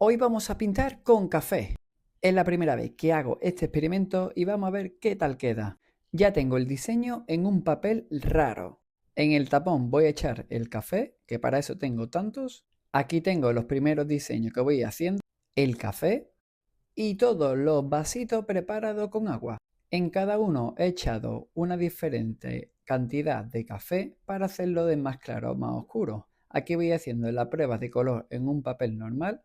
Hoy vamos a pintar con café. Es la primera vez que hago este experimento y vamos a ver qué tal queda. Ya tengo el diseño en un papel raro. En el tapón voy a echar el café, que para eso tengo tantos. Aquí tengo los primeros diseños que voy haciendo, el café y todos los vasitos preparados con agua. En cada uno he echado una diferente cantidad de café para hacerlo de más claro o más oscuro. Aquí voy haciendo la prueba de color en un papel normal.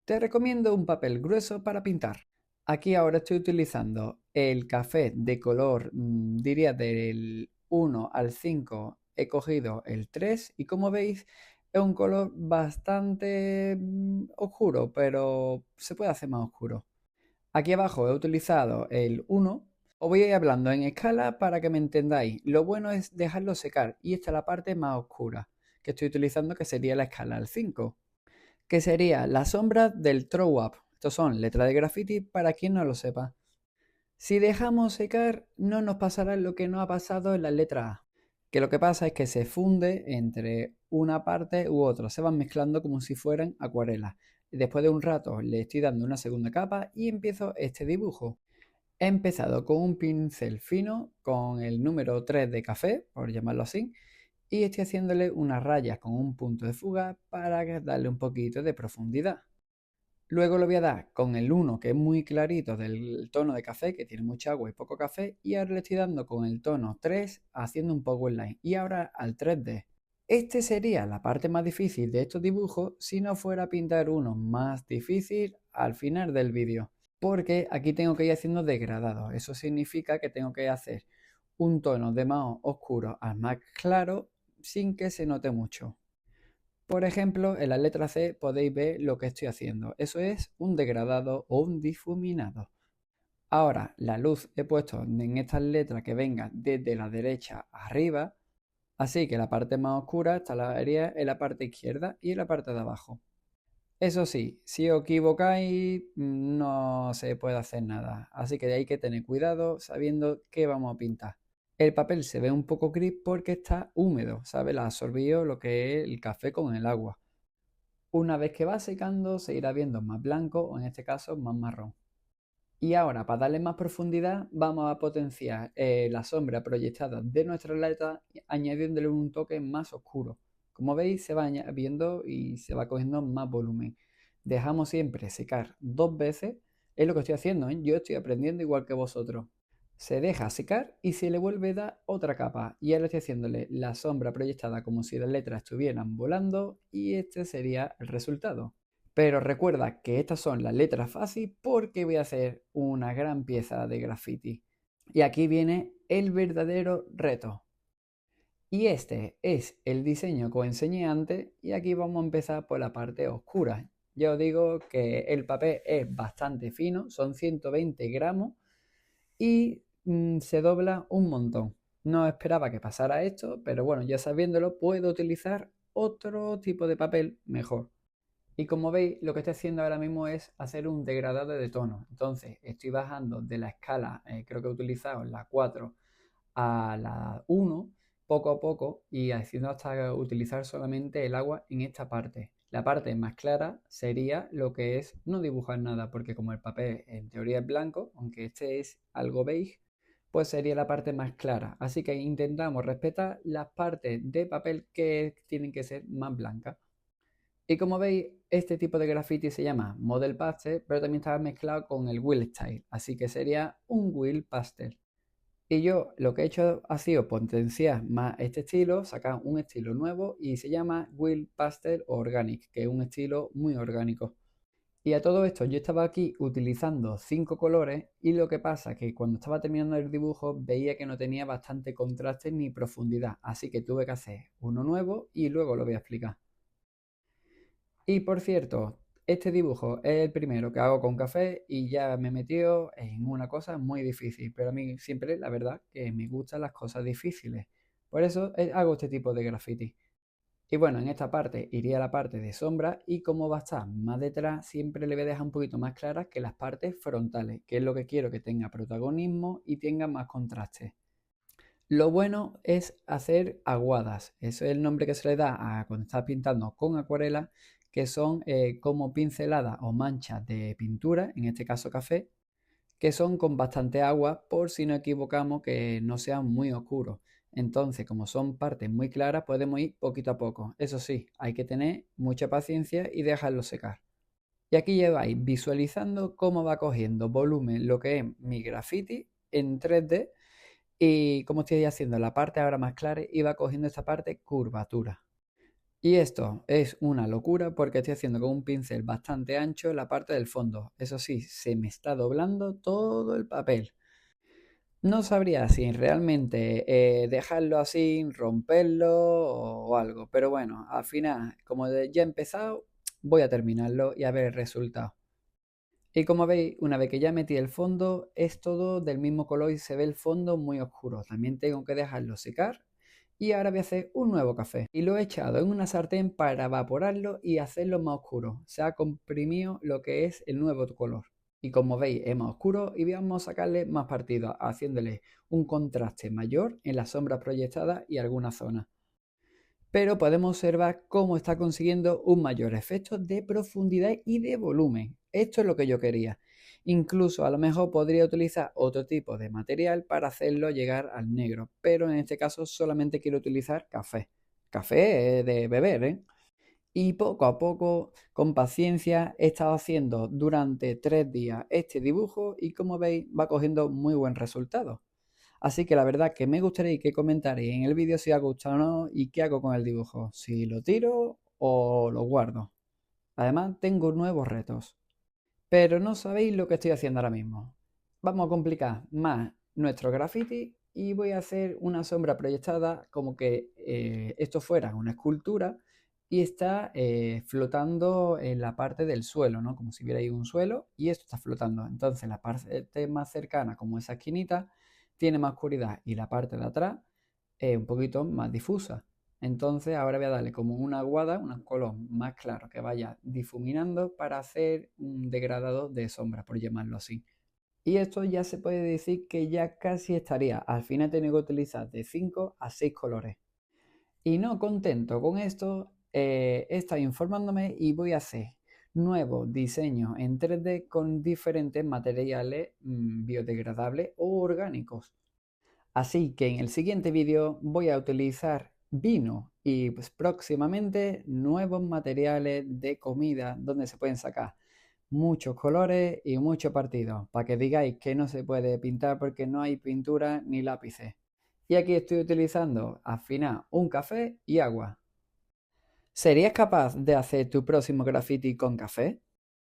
Te recomiendo un papel grueso para pintar. Aquí ahora estoy utilizando el café de color, diría del 1 al 5, he cogido el 3 y como veis es un color bastante oscuro, pero se puede hacer más oscuro. Aquí abajo he utilizado el 1. Os voy a ir hablando en escala para que me entendáis. Lo bueno es dejarlo secar y esta es la parte más oscura que estoy utilizando, que sería la escala al 5, que sería la sombra del throw up. Estos son letras de graffiti para quien no lo sepa. Si dejamos secar, no nos pasará lo que nos ha pasado en la letra A, que lo que pasa es que se funde entre una parte u otra, se van mezclando como si fueran acuarelas. Después de un rato le estoy dando una segunda capa y empiezo este dibujo. He empezado con un pincel fino, con el número 3 de café, por llamarlo así, y estoy haciéndole unas rayas con un punto de fuga para darle un poquito de profundidad. Luego lo voy a dar con el 1, que es muy clarito del tono de café, que tiene mucha agua y poco café, y ahora le estoy dando con el tono 3, haciendo un power line, y ahora al 3D. Este sería la parte más difícil de estos dibujos si no fuera a pintar uno más difícil al final del vídeo, porque aquí tengo que ir haciendo degradados. Eso significa que tengo que hacer un tono de más oscuro al más claro sin que se note mucho. Por ejemplo, en la letra C podéis ver lo que estoy haciendo. Eso es un degradado o un difuminado. Ahora, la luz he puesto en estas letras que vengan desde la derecha arriba, así que la parte más oscura estaría en la parte izquierda y en la parte de abajo. Eso sí, si os equivocáis no se puede hacer nada, así que hay que tener cuidado sabiendo qué vamos a pintar. El papel se ve un poco gris porque está húmedo, ¿sabes? La ha absorbido lo que es el café con el agua. Una vez que va secando se irá viendo más blanco o en este caso más marrón. Y ahora para darle más profundidad vamos a potenciar la sombra proyectada de nuestra letra añadiéndole un toque más oscuro. Como veis se va viendo y se va cogiendo más volumen. Dejamos siempre secar 2 veces. Es lo que estoy haciendo, ¿eh? Yo estoy aprendiendo igual que vosotros. Se deja secar y se le vuelve a dar otra capa. Y ahora estoy haciéndole la sombra proyectada como si las letras estuvieran volando y este sería el resultado. Pero recuerda que estas son las letras fáciles porque voy a hacer una gran pieza de graffiti. Y aquí viene el verdadero reto. Y este es el diseño que os enseñé antes y aquí vamos a empezar por la parte oscura. Ya os digo que el papel es bastante fino, son 120 gramos y se dobla un montón. No esperaba que pasara esto, pero bueno, ya sabiéndolo puedo utilizar otro tipo de papel mejor. Y como veis, lo que estoy haciendo ahora mismo es hacer un degradado de tono. Entonces, estoy bajando de la escala, creo que he utilizado la 4 a la 1, poco a poco, y haciendo hasta utilizar solamente el agua en esta parte. La parte más clara sería lo que es no dibujar nada, porque como el papel en teoría es blanco, aunque este es algo beige, pues sería la parte más clara. Así que intentamos respetar las partes de papel que tienen que ser más blancas. Y como veis, este tipo de graffiti se llama Model Pastel, pero también está mezclado con el Will Style, así que sería un Will Pastel. Y yo lo que he hecho ha sido potenciar más este estilo, sacar un estilo nuevo y se llama Will Pastel Organic, que es un estilo muy orgánico. Y a todo esto yo estaba aquí utilizando 5 colores y lo que pasa es que cuando estaba terminando el dibujo veía que no tenía bastante contraste ni profundidad, así que tuve que hacer uno nuevo y luego lo voy a explicar. Y por cierto, este dibujo es el primero que hago con café y ya me he metido en una cosa muy difícil, pero a mí siempre, la verdad, que me gustan las cosas difíciles. Por eso hago este tipo de graffiti. Y bueno, en esta parte iría a la parte de sombra y como va a estar más detrás, siempre le voy a dejar un poquito más claras que las partes frontales, que es lo que quiero que tenga protagonismo y tenga más contraste. Lo bueno es hacer aguadas. Eso es el nombre que se le da a cuando estás pintando con acuarela, que son como pinceladas o manchas de pintura, en este caso café, que son con bastante agua por si nos equivocamos que no sean muy oscuros. Entonces, como son partes muy claras, podemos ir poquito a poco. Eso sí, hay que tener mucha paciencia y dejarlo secar. Y aquí lleváis visualizando cómo va cogiendo volumen lo que es mi graffiti en 3D y como estoy haciendo la parte ahora más clara y va cogiendo esta parte curvatura. Y esto es una locura porque estoy haciendo con un pincel bastante ancho la parte del fondo. Eso sí, se me está doblando todo el papel. No sabría si realmente dejarlo así, romperlo o algo. Pero bueno, al final, como ya he empezado, voy a terminarlo y a ver el resultado. Y como veis, una vez que ya metí el fondo, es todo del mismo color y se ve el fondo muy oscuro. También tengo que dejarlo secar. Y ahora voy a hacer un nuevo café. Y lo he echado en una sartén para evaporarlo y hacerlo más oscuro. Se ha comprimido lo que es el nuevo color. Y como veis es más oscuro y vamos a sacarle más partido, haciéndole un contraste mayor en las sombras proyectadas y algunas zonas. Pero podemos observar cómo está consiguiendo un mayor efecto de profundidad y de volumen. Esto es lo que yo quería. Incluso a lo mejor podría utilizar otro tipo de material para hacerlo llegar al negro, pero en este caso solamente quiero utilizar café. Café de beber, ¿eh? Y poco a poco, con paciencia, he estado haciendo durante 3 días este dibujo y como veis va cogiendo muy buen resultado. Así que la verdad que me gustaría que comentaréis en el vídeo si os ha gustado o no y qué hago con el dibujo, si lo tiro o lo guardo. Además tengo nuevos retos, pero no sabéis lo que estoy haciendo ahora mismo. Vamos a complicar más nuestro graffiti y voy a hacer una sombra proyectada como que esto fuera una escultura y está flotando en la parte del suelo, ¿no? Como si hubiera ahí un suelo y esto está flotando. Entonces la parte más cercana, como esa esquinita, tiene más oscuridad y la parte de atrás es un poquito más difusa. Entonces ahora voy a darle como una aguada, un color más claro que vaya difuminando para hacer un degradado de sombra, por llamarlo así. Y esto ya se puede decir que ya casi estaría. Al final he tenido que utilizar de 5 a 6 colores. Y no contento con esto, he estado informándome y voy a hacer nuevos diseños en 3D con diferentes materiales biodegradables o orgánicos. Así que en el siguiente vídeo voy a utilizar vino y pues próximamente nuevos materiales de comida donde se pueden sacar muchos colores y mucho partido para que digáis que no se puede pintar porque no hay pintura ni lápices. Y aquí estoy utilizando al final un café y agua. ¿Serías capaz de hacer tu próximo graffiti con café?